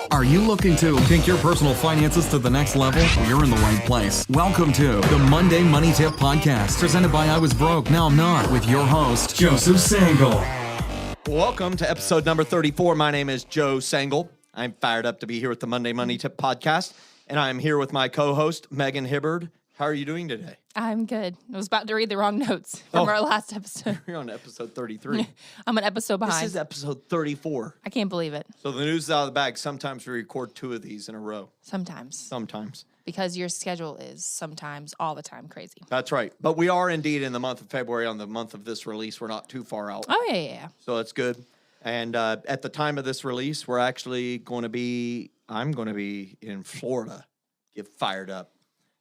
Are you looking to take your personal finances to the next level? Well, you're in the right place. Welcome to the Monday Money Tip Podcast, presented by I Was Broke, Now I'm Not, with your host, Joseph Sangl. Welcome to episode number 34. My name is Joe Sangl. I'm fired up to be here with the Monday Money Tip Podcast, and I'm here with my co-host, Megan Hibbard. How are you doing today? I'm good. I was about to read the wrong notes from our last episode. You're on episode 33. I'm an episode behind. This is episode 34. I can't believe it. So the news is out of the bag. Sometimes we record two of these in a row. Sometimes. Because your schedule is sometimes all the time crazy. That's right. But we are indeed in the month of February. On the month of this release, we're not too far out. Oh, yeah. So that's good. And at the time of this release, we're actually I'm going to be in Florida. Get fired up.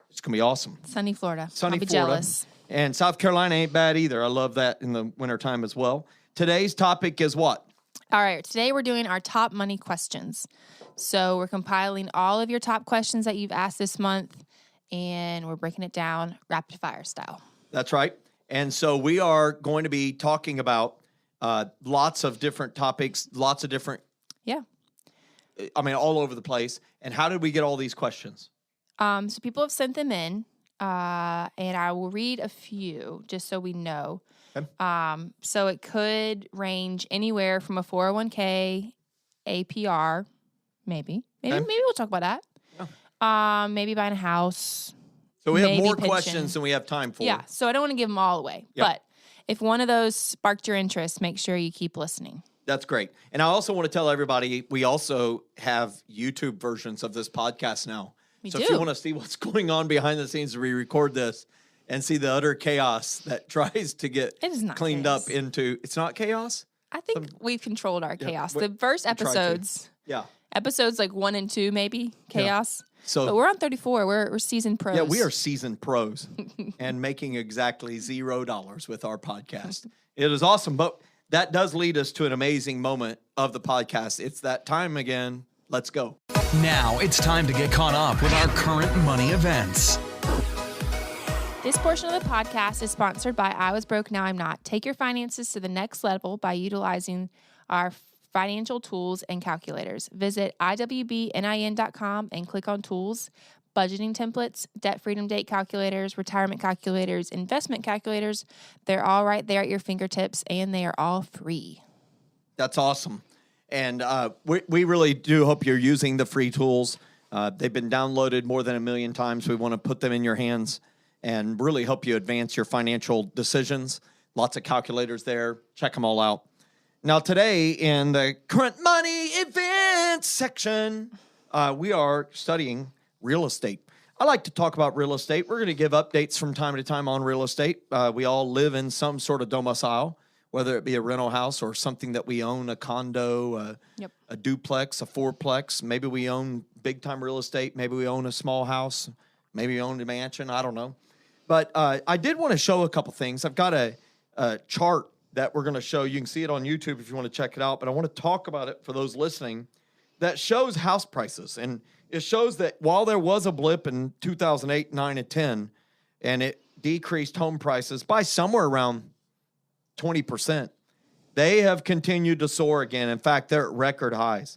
It's going to be awesome. Sunny Florida. I'll be jealous. And South Carolina ain't bad either. I love that in the wintertime as well. Today's topic is what? All right. Today we're doing our top money questions. So we're compiling all of your top questions that you've asked this month, and we're breaking it down rapid fire style. That's right. And so we are going to be talking about lots of different topics, lots of different, all over the place. And how did we get all these questions? So people have sent them in, and I will read a few just so we know. Okay. So it could range anywhere from a 401k, APR, maybe we'll talk about that. Yeah. Maybe buying a house. So we have more questions than we have time for. Yeah. So I don't want to give them all away, but if one of those sparked your interest, make sure you keep listening. That's great. And I also want to tell everybody, we also have YouTube versions of this podcast now. So if you want to see what's going on behind the scenes, we record this and see the utter chaos that tries to get cleaned up into. It's not chaos? I think we've controlled our chaos. The first episodes, episodes like 1 and 2, maybe chaos. Yeah. But we're on 34. We're seasoned pros. Yeah, we are seasoned pros and making exactly $0 with our podcast. It is awesome. But that does lead us to an amazing moment of the podcast. It's that time again. Let's go. Now it's time to get caught up with our current money events. This portion of the podcast is sponsored by I Was Broke, Now I'm Not. Take your finances to the next level by utilizing our financial tools and calculators. Visit iwbnin.com and click on tools, budgeting templates, debt freedom date calculators, retirement calculators, investment calculators. They're all right there at your fingertips, and they are all free. That's awesome. And we really do hope you're using the free tools. They've been downloaded more than 1 million times. We want to put them in your hands and really help you advance your financial decisions. Lots of calculators there. Check them all out. Now, today in the current money events section, we are studying real estate. I like to talk about real estate. We're going to give updates from time to time on real estate. We all live in some sort of domicile, whether it be a rental house or something that we own, a condo, a duplex, a fourplex. Maybe we own big-time real estate. Maybe we own a small house. Maybe we own a mansion. I don't know. But I did want to show a couple things. I've got a chart that we're going to show. You can see it on YouTube if you want to check it out. But I want to talk about it for those listening that shows house prices. And it shows that while there was a blip in 2008, 9, and 10, and it decreased home prices by somewhere around 20%. They have continued to soar again. In fact, they're at record highs.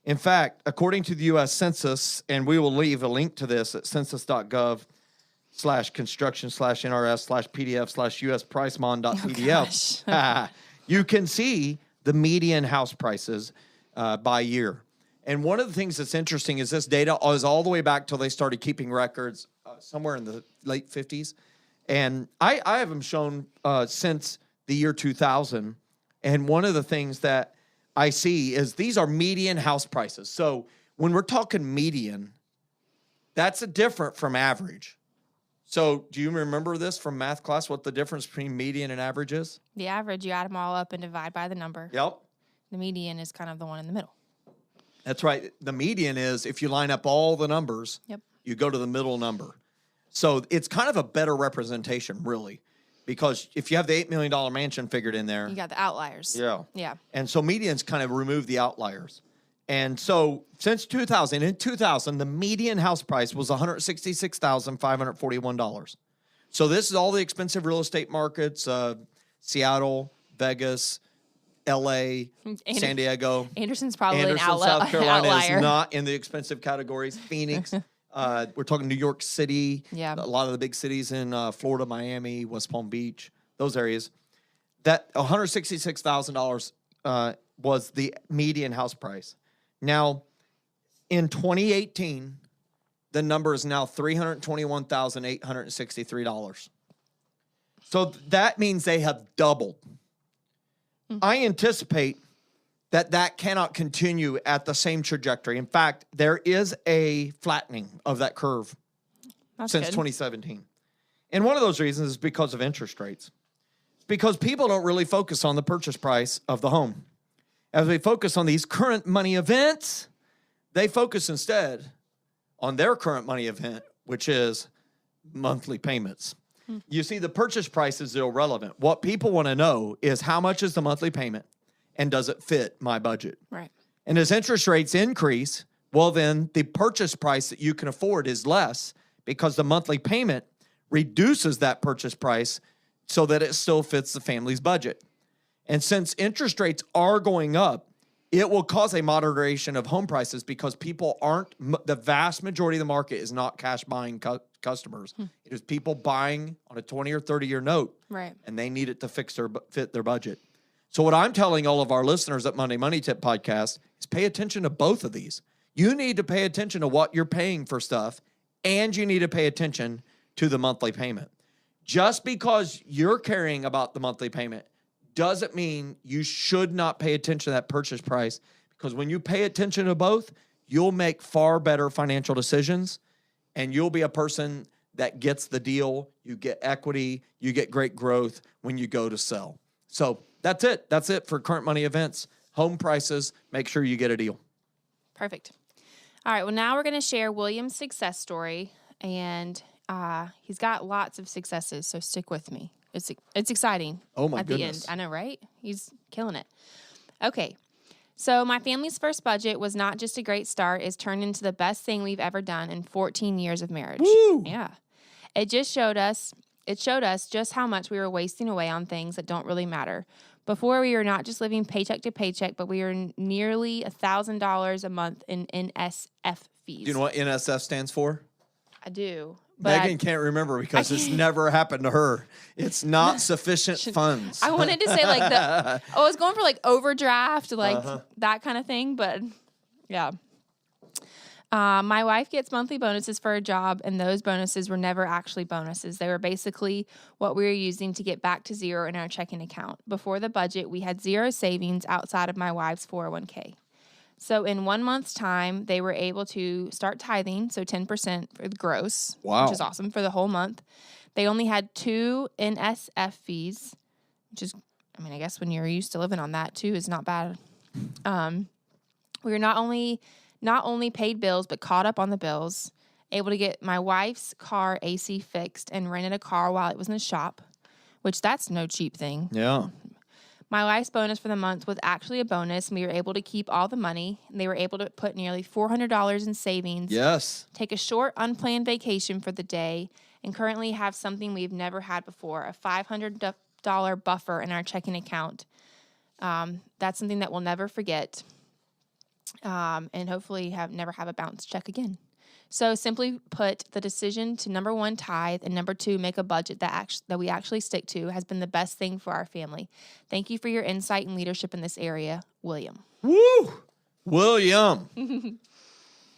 In fact, according to the U.S. Census, and we will leave a link to this at census.gov/construction/NRS/PDF/USPriceMon.pdf. You can see the median house prices by year. And one of the things that's interesting is this data is all the way back till they started keeping records somewhere in the late 50s. And I have them shown since the year 2000. And one of the things that I see is these are median house prices. So when we're talking median, that's different from average. So do you remember this from math class, what the difference between median and average is? The average, you add them all up and divide by the number. Yep. The median is kind of the one in the middle. That's right. The median is if you line up all the numbers, you go to the middle number. So it's kind of a better representation, really. Because if you have the $8 million mansion figured in there. You got the outliers. Yeah. And so medians kind of remove the outliers. And so since 2000, in 2000, the median house price was $166,541. So this is all the expensive real estate markets, Seattle, Vegas, L.A., San Diego. Anderson's probably Anderson, an South Carolina outlier. is not in the expensive categories. Phoenix, we're talking New York City. Yeah. A lot of the big cities in Florida, Miami, West Palm Beach, those areas. That $166,000 was the median house price. Now, in 2018, the number is now $321,863. So that means they have doubled. I anticipate that cannot continue at the same trajectory. In fact, there is a flattening of that curve since 2017. And one of those reasons is because of interest rates. It's because people don't really focus on the purchase price of the home. As we focus on these current money events, they focus instead on their current money event, which is monthly payments. You see, the purchase price is irrelevant. What people want to know is how much is the monthly payment and does it fit my budget? Right. And as interest rates increase, well, then the purchase price that you can afford is less because the monthly payment reduces that purchase price so that it still fits the family's budget. And since interest rates are going up, it will cause a moderation of home prices because people aren't, the vast majority of the market is not cash buying customers. It is people buying on a 20 or 30-year note. Right. And they need it to fit their budget. So what I'm telling all of our listeners at Monday Money Tip Podcast is pay attention to both of these. You need to pay attention to what you're paying for stuff, and you need to pay attention to the monthly payment. Just because you're caring about the monthly payment doesn't mean you should not pay attention to that purchase price, because when you pay attention to both, you'll make far better financial decisions, and you'll be a person that gets the deal. You get equity. You get great growth when you go to sell. So that's it. That's it for current money events. Home prices, make sure you get a deal. Perfect. All right. Well, now we're going to share William's success story, and he's got lots of successes, so stick with me. It's exciting. Oh, my at goodness. the end. I know, right? He's killing it. Okay. So my family's first budget was not just a great start. It's turned into the best thing we've ever done in 14 years of marriage. Woo! Yeah. It showed us just how much we were wasting away on things that don't really matter. Before, we were not just living paycheck to paycheck, but we were nearly $1,000 a month in NSF fees. Do you know what NSF stands for? I do. But Megan can't remember because it's never happened to her. It's not sufficient funds. I wanted to say I was going for like overdraft, that kind of thing, but yeah. My wife gets monthly bonuses for her job, and those bonuses were never actually bonuses. They were basically what we were using to get back to zero in our checking account. Before the budget, we had zero savings outside of my wife's 401k. So in 1 month's time, they were able to start tithing, so 10% for the gross, wow, which is awesome, for the whole month. They only had 2 NSF fees, which is, I guess when you're used to living on that, 2 is not bad. We were not only paid bills, but caught up on the bills, able to get my wife's car AC fixed, and rented a car while it was in the shop, which that's no cheap thing. Yeah. My wife's bonus for the month was actually a bonus, and we were able to keep all the money. And they were able to put nearly $400 in savings. Yes. Take a short, unplanned vacation for the day, and currently have something we've never had before, a $500 buffer in our checking account. That's something that we'll never forget, and hopefully never have a bounce check again. So simply put, the decision to, number 1, tithe, and number 2, make a budget that we actually stick to has been the best thing for our family. Thank you for your insight and leadership in this area, William. Woo! William.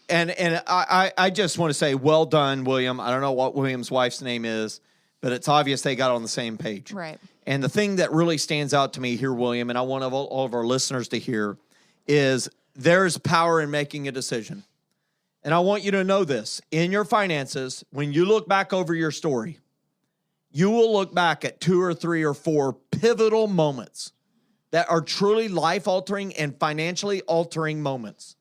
And I just want to say, well done, William. I don't know what William's wife's name is, but it's obvious they got on the same page. Right. And the thing that really stands out to me here, William, and I want all of our listeners to hear, is there's power in making a decision. And I want you to know this. In your finances, when you look back over your story, you will look back at 2 or 3 or 4 pivotal moments that are truly life-altering and financially altering moments.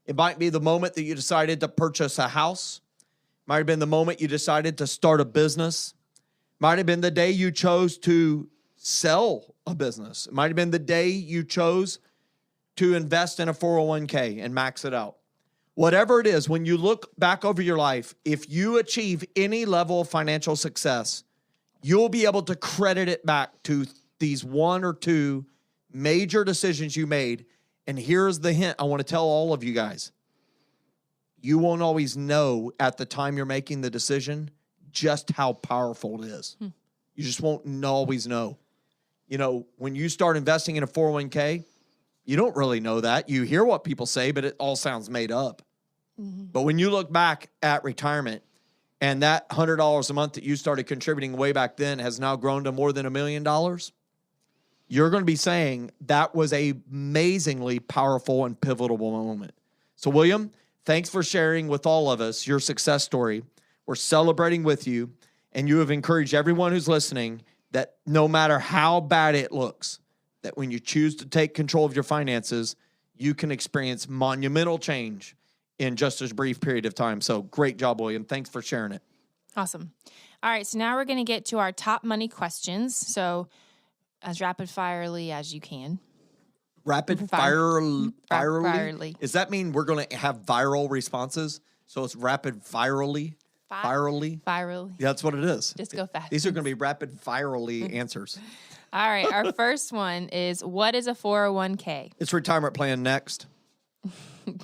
It might be the moment that you decided to purchase a house. Might have been the moment you decided to start a business. Might have been the day you chose to sell a business. It might have been the day you chose to invest in a 401k and max it out. Whatever it is, when you look back over your life, if you achieve any level of financial success, you'll be able to credit it back to these 1 or 2 major decisions you made. And here's the hint I want to tell all of you guys. You won't always know at the time you're making the decision just how powerful it is. You just won't always know. You know, when you start investing in a 401k, you don't really know that. You hear what people say, but it all sounds made up. But when you look back at retirement and that $100 a month that you started contributing way back then has now grown to more than $1 million, you're going to be saying that was a amazingly powerful and pivotal moment. So, William, thanks for sharing with all of us your success story. We're celebrating with you, and you have encouraged everyone who's listening that no matter how bad it looks, that when you choose to take control of your finances, you can experience monumental change in just a brief period of time. So great job, William. Thanks for sharing it. Awesome. All right, so now we're going to get to our top money questions. So as rapid-firely as you can. Rapid-firely? Does that mean we're going to have viral responses? So it's rapid-virally? Virally? Virally. Yeah, that's what it is. Just go fast. These are going to be rapid-virally answers. All right, our first one is, what is a 401k? It's retirement plan next.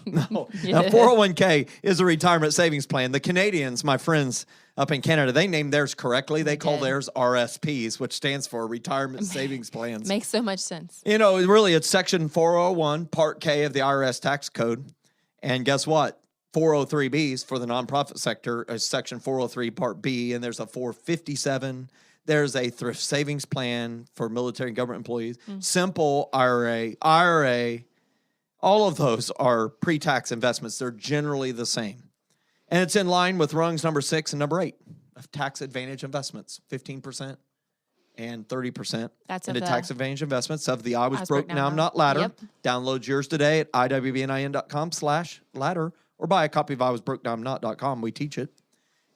No, a 401k is a retirement savings plan. The Canadians, my friends up in Canada, they named theirs correctly. They call theirs RSPs, which stands for Retirement Savings Plans. Makes so much sense. You know, really, it's Section 401, Part K of the IRS tax code. And guess what? 403Bs for the nonprofit sector is Section 403, Part B, and there's a 457. There's a thrift savings plan for military and government employees. Simple IRA. All of those are pre-tax investments. They're generally the same. And it's in line with rungs number 6 and number 8 of tax advantage investments, 15% and 30%. That's into tax advantage investments of the I Was Broke, Now I'm Not ladder. Yep. Download yours today at iwbnin.com/ladder or buy a copy of iwasbrokenowimnot.com. We teach it.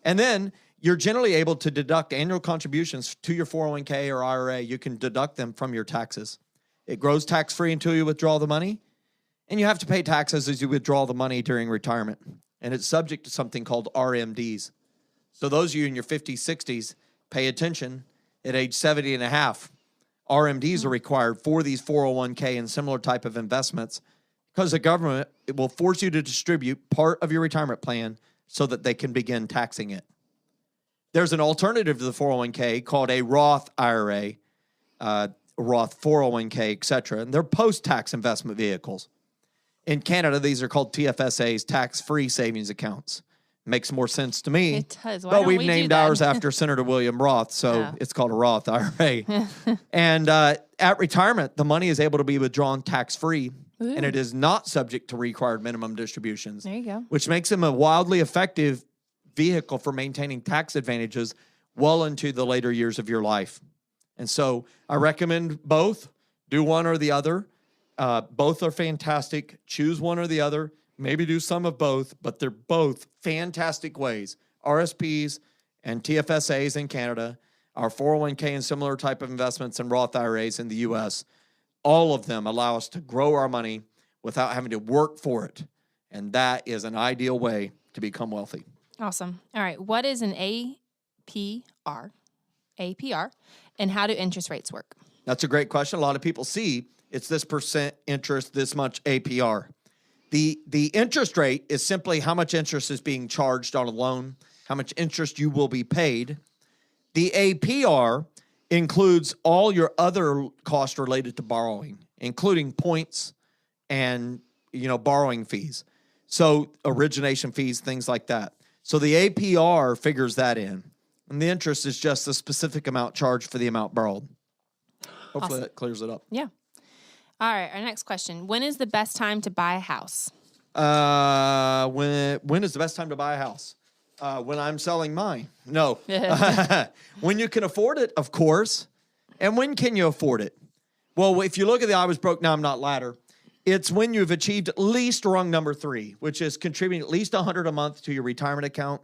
And then you're generally able to deduct annual contributions to your 401k or IRA. You can deduct them from your taxes. It grows tax-free until you withdraw the money. And you have to pay taxes as you withdraw the money during retirement. And it's subject to something called RMDs. So those of you in your 50s, 60s, pay attention. At age 70 and a half, RMDs are required for these 401k and similar type of investments because the government will force you to distribute part of your retirement plan so that they can begin taxing it. There's an alternative to the 401k called a Roth IRA, Roth 401k, etc. And they're post-tax investment vehicles. In Canada, these are called TFSAs, tax-free savings accounts. Makes more sense to me. It does. Why but don't we've we named do that? ours after Senator William Roth, so it's called a Roth IRA. And at retirement, the money is able to be withdrawn tax-free, and it is not subject to required minimum distributions. There you go. Which makes them a wildly effective vehicle for maintaining tax advantages well into the later years of your life. And so I recommend both. Do one or the other. Both are fantastic. Choose one or the other. Maybe do some of both, but they're both fantastic ways. RSPs and TFSAs in Canada, our 401k and similar type of investments and Roth IRAs in the U.S., all of them allow us to grow our money without having to work for it. And that is an ideal way to become wealthy. Awesome. All right. What is an APR? And how do interest rates work? That's a great question. A lot of people see it's this percent interest, this much APR. The interest rate is simply how much interest is being charged on a loan, how much interest you will be paid. The APR includes all your other costs related to borrowing, including points and, borrowing fees. So origination fees, things like that. So the APR figures that in. And the interest is just the specific amount charged for the amount borrowed. Hopefully that clears it up. Yeah. All right, our next question. When is the best time to buy a house? When is the best time to buy a house? When I'm selling mine. No. When you can afford it, of course. And when can you afford it? Well, if you look at the I Was Broke, Now I'm Not ladder, it's when you've achieved at least rung number 3, which is contributing at least $100 a month to your retirement account,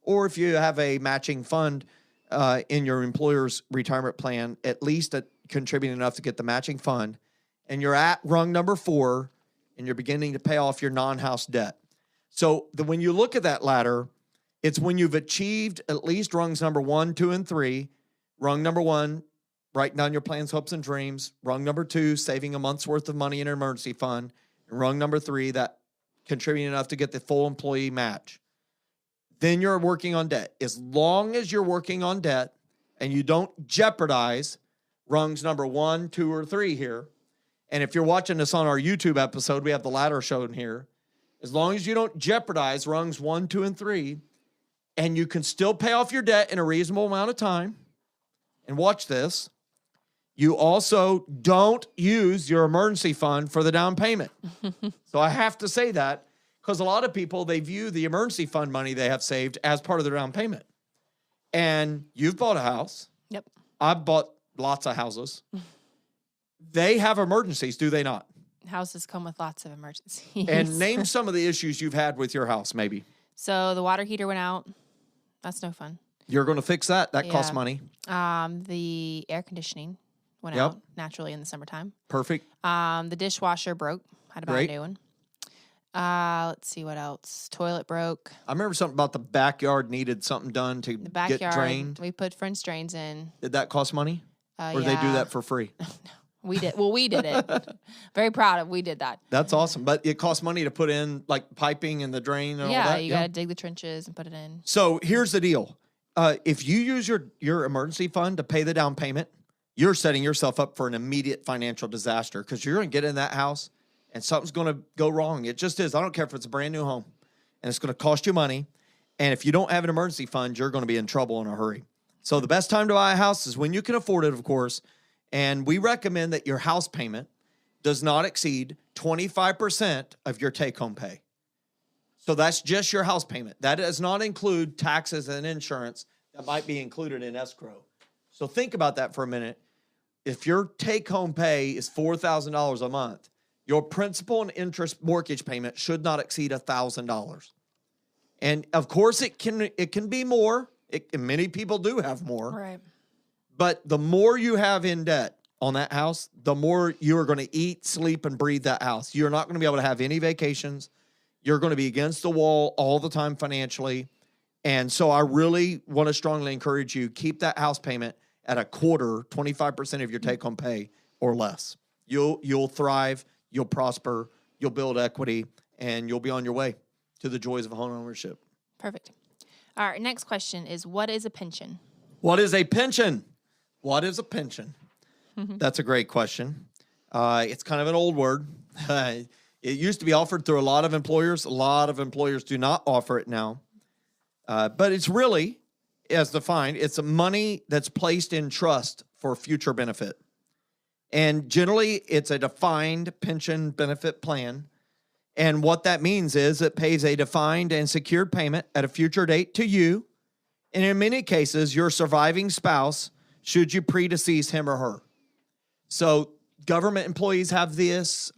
or if you have a matching fund in your employer's retirement plan, at least contributing enough to get the matching fund, and you're at rung number 4, and you're beginning to pay off your non-house debt. So when you look at that ladder, it's when you've achieved at least rungs number 1, 2, and 3. Rung number 1 writing down your plans, hopes, and dreams. Rung number 2, saving a month's worth of money in an emergency fund. And rung number 3, that contributing enough to get the full employee match. Then you're working on debt. As long as you're working on debt and you don't jeopardize rungs number 1, 2, or 3 here, and if you're watching this on our YouTube episode, we have the ladder shown here. As long as you don't jeopardize rungs 1, 2, and 3, and you can still pay off your debt in a reasonable amount of time, and watch this, you also don't use your emergency fund for the down payment. So I have to say that because a lot of people, they view the emergency fund money they have saved as part of their down payment. And you've bought a house. Yep. I've bought lots of houses. They have emergencies, do they not? Houses come with lots of emergencies. And name some of the issues you've had with your house, maybe. So the water heater went out. That's no fun. You're going to fix that. That costs money. The air conditioning went out naturally in the summertime. Perfect. The dishwasher broke. Had to buy a new one. Let's see what else. Toilet broke. I remember something about the backyard needed something done to The backyard, get drained. we put French drains in. Did that cost money? Or did they do that for free? We did. Well, we did it. Very proud of we did that. That's awesome. But it costs money to put in like piping and the drain and all that. You got to dig the trenches and put it in. So here's the deal. If you use your emergency fund to pay the down payment, you're setting yourself up for an immediate financial disaster because you're going to get in that house and something's going to go wrong. It just is. I don't care if it's a brand new home and it's going to cost you money. And if you don't have an emergency fund, you're going to be in trouble in a hurry. So the best time to buy a house is when you can afford it, of course. And we recommend that your house payment does not exceed 25% of your take-home pay. So that's just your house payment. That does not include taxes and insurance that might be included in escrow. So think about that for a minute. If your take-home pay is $4,000 a month, your principal and interest mortgage payment should not exceed $1,000. And of course, it can be more. Many people do have more. Right. But the more you have in debt on that house, the more you are going to eat, sleep, and breathe that house. You're not going to be able to have any vacations. You're going to be against the wall all the time financially. And so I really want to strongly encourage you, keep that house payment at a quarter, 25% of your take-home pay or less. You'll thrive, you'll prosper, you'll build equity, and you'll be on your way to the joys of home ownership. Perfect. All right, next question is, what is a pension? What is a pension? What is a pension? That's a great question. It's kind of an old word. It used to be offered through a lot of employers. A lot of employers do not offer it now. But it's really, as defined, it's money that's placed in trust for future benefit. And generally, it's a defined pension benefit plan. And what that means is it pays a defined and secured payment at a future date to you. And in many cases, your surviving spouse, should you predecease him or her. So government employees have this.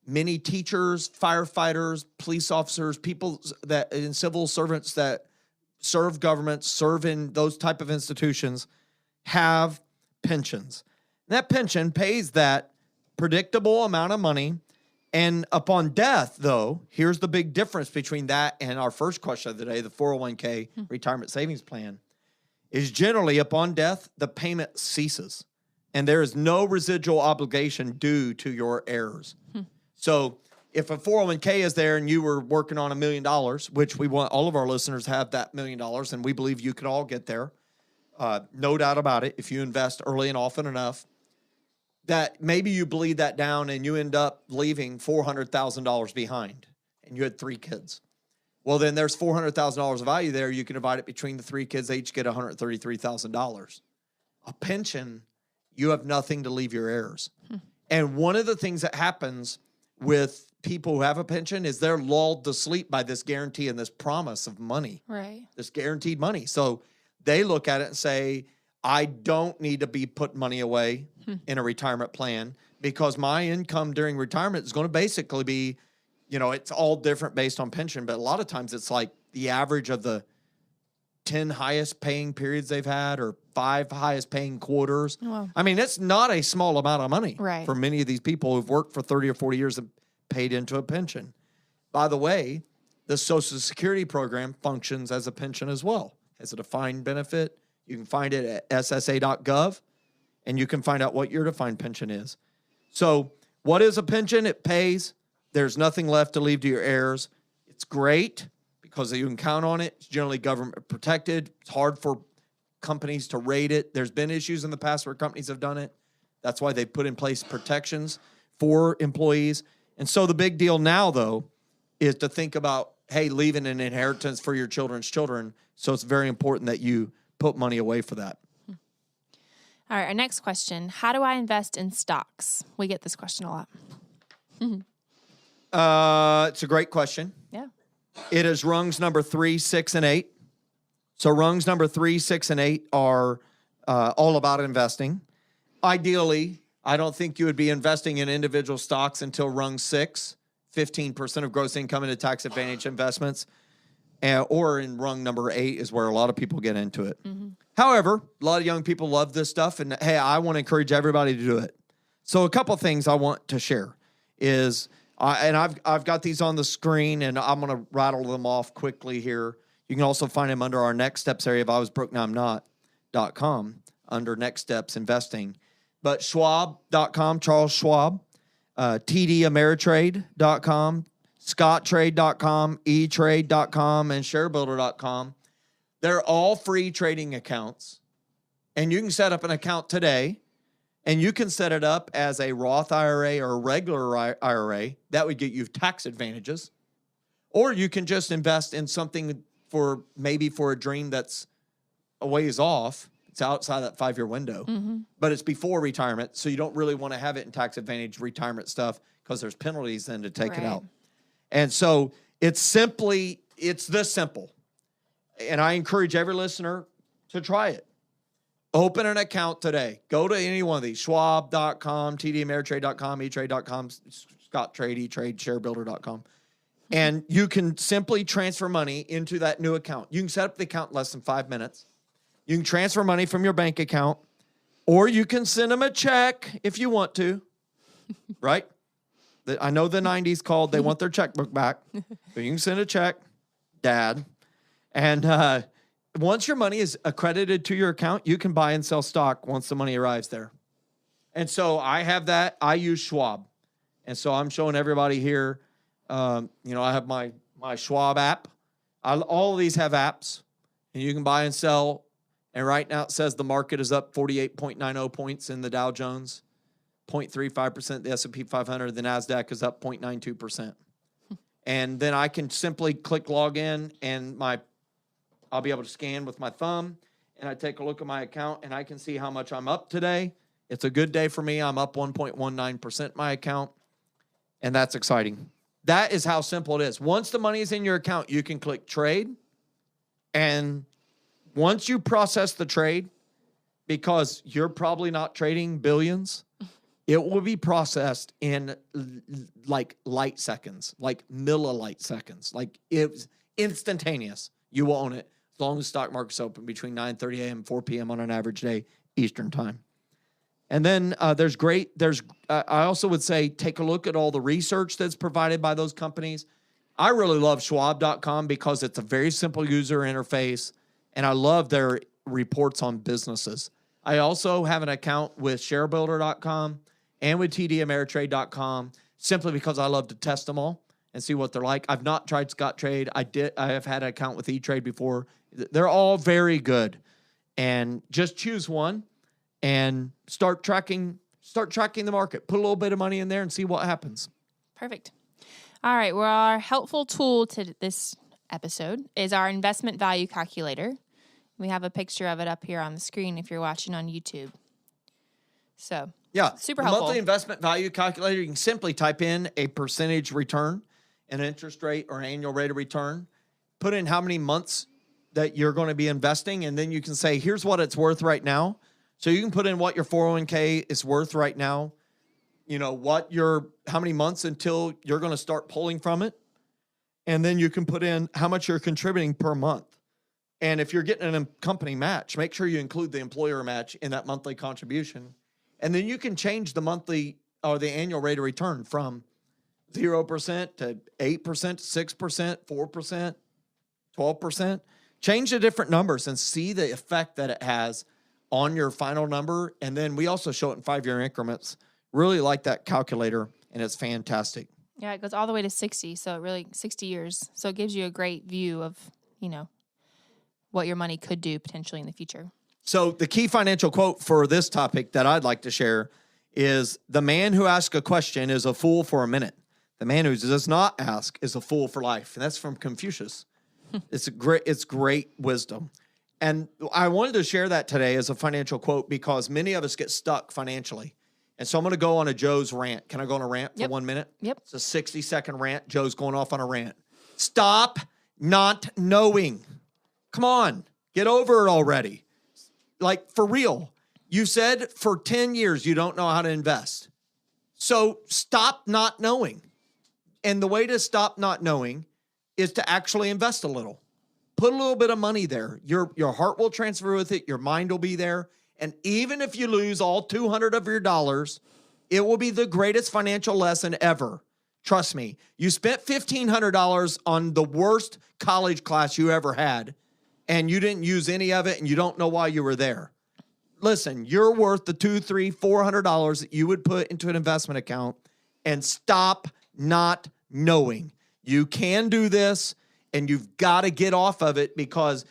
Many teachers, firefighters, police officers, people that in civil servants that serve governments, serve in those type of institutions, have pensions. That pension pays that predictable amount of money. And upon death, though, here's the big difference between that and our first question of the day, the 401k retirement savings plan, is generally upon death, the payment ceases. And there is no residual obligation due to your heirs. So if a 401k is there and you were working on $1 million, which we want all of our listeners to have that $1 million, and we believe you could all get there, no doubt about it, if you invest early and often enough, that maybe you bleed that down and you end up leaving $400,000 behind and you had 3 kids. Well, then there's $400,000 of value there. You can divide it between the 3 kids. They each get $133,000. A pension, you have nothing to leave your heirs. And one of the things that happens with people who have a pension is they're lulled to sleep by this guarantee and this promise of money. Right. This guaranteed money. So they look at it and say, I don't need to be putting money away in a retirement plan because my income during retirement is going to basically be, it's all different based on pension, but a lot of times it's like the average of the 10 highest paying periods they've had or 5 highest paying quarters. Wow. I mean, it's not a small amount of money right. for many of these people who've worked for 30 or 40 years and paid into a pension. By the way, the Social Security program functions as a pension as well, as a defined benefit. You can find it at ssa.gov. and you can find out what your defined pension is. So what is a pension? It pays. There's nothing left to leave to your heirs. It's great because you can count on it. It's generally government protected. It's hard for companies to rate it. There's been issues in the past where companies have done it. That's why they put in place protections for employees. And so the big deal now, though, is to think about, hey, leaving an inheritance for your children's children. So it's very important that you put money away for that. All right, our next question. How do I invest in stocks? We get this question a lot. It's a great question. Yeah. It is rungs number 3, 6, and 8. So rungs number 3, 6, and 8 are all about investing. Ideally, I don't think you would be investing in individual stocks until rung 6, 15% of gross income into tax advantage investments, or in rung number 8 is where a lot of people get into it. Mm-hmm. However, a lot of young people love this stuff, and hey, I want to encourage everybody to do it. So a couple things I want to share is, and I've got these on the screen, and I'm going to rattle them off quickly here. You can also find them under our Next Steps area of iwasbrokenowimnot.com under Next Steps Investing. But Schwab.com, Charles Schwab, TDAmeritrade.com, ScottTrade.com, eTrade.com, and ShareBuilder.com. They're all free trading accounts, and you can set up an account today, and you can set it up as a Roth IRA or a regular IRA. That would get you tax advantages. Or you can just invest in something for a dream that's a ways off. It's outside that 5-year window, but it's before retirement, so you don't really want to have it in tax advantage retirement stuff because there's penalties then to take it out. And so it's this simple. And I encourage every listener to try it. Open an account today. Go to any one of these, Schwab.com, TDAmeritrade.com, eTrade.com, ScottTrade, eTrade, ShareBuilder.com. And you can simply transfer money into that new account. You can set up the account in less than 5 minutes. You can transfer money from your bank account, or you can send them a check if you want to, right? I know the 90s called, they want their checkbook back. So you can send a check, Dad. And once your money is accredited to your account, you can buy and sell stock once the money arrives there. And so I have that. I use Schwab. And so I'm showing everybody here, I have my Schwab app. All of these have apps, and you can buy and sell. And right now it says the market is up 48.90 points in the Dow Jones, 0.35%, the S&P 500, the NASDAQ is up 0.92%. And then I can simply click log in, and I'll be able to scan with my thumb, and I take a look at my account, and I can see how much I'm up today. It's a good day for me. I'm up 1.19% in my account, and that's exciting. That is how simple it is. Once the money is in your account, you can click trade, and once you process the trade, because you're probably not trading billions, it will be processed in like light seconds, like millilight seconds. Like it's instantaneous. You will own it as long as the stock market's open between 9:30 a.m. and 4 p.m. on an average day, Eastern time. And then I also would say take a look at all the research that's provided by those companies. I really love Schwab.com because it's a very simple user interface, and I love their reports on businesses. I also have an account with ShareBuilder.com and with TDAmeritrade.com simply because I love to test them all and see what they're like. I've not tried ScottTrade. I have had an account with eTrade before. They're all very good. And just choose one and start tracking the market. Put a little bit of money in there and see what happens. Perfect. All right. Well, our helpful tool to this episode is our investment value calculator. We have a picture of it up here on the screen if you're watching on YouTube. So, yeah, super the helpful. Monthly investment value calculator, you can simply type in a percentage return, an interest rate or annual rate of return, put in how many months that you're going to be investing, and then you can say, here's what it's worth right now. So you can put in what your 401k is worth right now, how many months until you're going to start pulling from it. And then you can put in how much you're contributing per month. And if you're getting a company match, make sure you include the employer match in that monthly contribution. And then you can change the monthly or the annual rate of return from 0% to 8%, 6%, 4%, 12%. Change the different numbers and see the effect that it has on your final number. And then we also show it in 5-year increments. Really like that calculator, and it's fantastic. Yeah, it goes all the way to 60, so 60 years. So it gives you a great view of, what your money could do potentially in the future. So the key financial quote for this topic that I'd like to share is, the man who asks a question is a fool for a minute. The man who does not ask is a fool for life. And that's from Confucius. It's great wisdom. And I wanted to share that today as a financial quote because many of us get stuck financially. And so I'm going to go on a Joe's rant. Can I go on a rant for 1 minute? Yep. It's a 60-second rant. Joe's going off on a rant. Stop not knowing. Come on. Get over it already. Like, for real. You said for 10 years you don't know how to invest. So stop not knowing. And the way to stop not knowing is to actually invest a little. Put a little bit of money there. Your heart will transfer with it. Your mind will be there. And even if you lose all 200 of your dollars, it will be the greatest financial lesson ever. Trust me. You spent $1,500 on the worst college class you ever had, and you didn't use any of it, and you don't know why you were there. Listen, you're worth the $200, $300, $400 that you would put into an investment account, and stop not knowing. You can do this, and you've got to get off of it because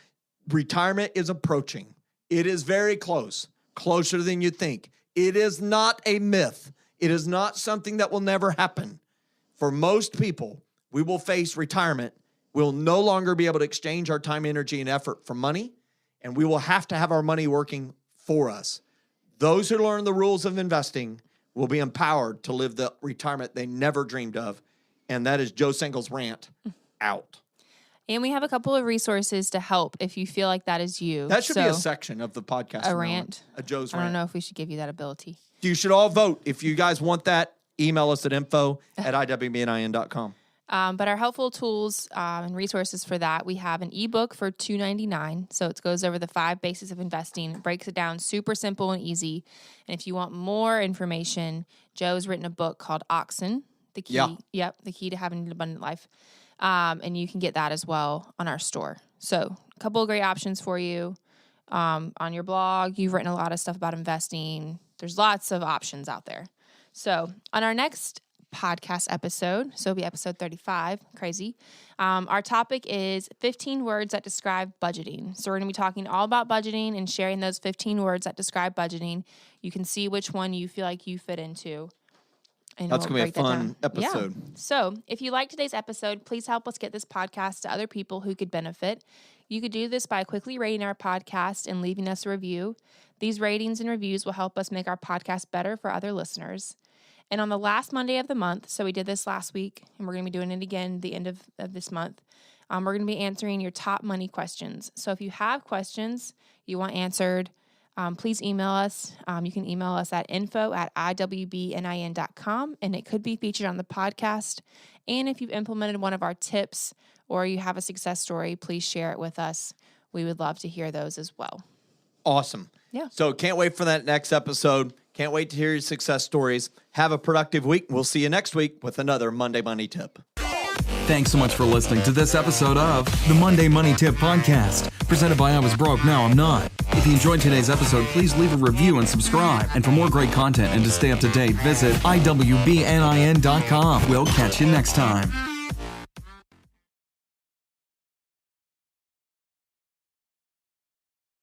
retirement is approaching. It is very close, closer than you think. It is not a myth. It is not something that will never happen. For most people, we will face retirement. We'll no longer be able to exchange our time, energy, and effort for money, and we will have to have our money working for us. Those who learn the rules of investing will be empowered to live the retirement they never dreamed of, and that is Joe Sangl's rant out. And we have a couple of resources to help if you feel like that is you. That should be a section of the podcast. A rant. A Joe's rant. I don't know if we should give you that ability. You should all vote. If you guys want that, email us at info@iwbnin.com. But our helpful tools and resources for that, we have an ebook for $2.99. So it goes over the 5 basics of investing, breaks it down super simple and easy. And if you want more information, Joe's written a book called Oxen, the key. Yeah. Yep, the key to having an abundant life. And you can get that as well on our store. So a couple of great options for you. On your blog, you've written a lot of stuff about investing. There's lots of options out there. So on our next podcast episode, so it'll be episode 35, crazy. Our topic is 15 words that describe budgeting. So we're going to be talking all about budgeting and sharing those 15 words that describe budgeting. You can see which one you feel like you fit into. And That's going to be a fun episode. Yeah. So if you like today's episode, please help us get this podcast to other people who could benefit. You could do this by quickly rating our podcast and leaving us a review. These ratings and reviews will help us make our podcast better for other listeners. And on the last Monday of the month, so we did this last week, and we're going to be doing it again the end of this month, we're going to be answering your top money questions. So if you have questions you want answered, please email us. You can email us at info@iwbnin.com, and it could be featured on the podcast. And if you've implemented one of our tips or you have a success story, please share it with us. We would love to hear those as well. Awesome. Yeah. So can't wait for that next episode. Can't wait to hear your success stories. Have a productive week. We'll see you next week with another Monday Money Tip. Thanks so much for listening to this episode of the Monday Money Tip Podcast, presented by I Was Broke, Now I'm Not. If you enjoyed today's episode, please leave a review and subscribe. And for more great content and to stay up to date, visit iwbnin.com. We'll catch you next time.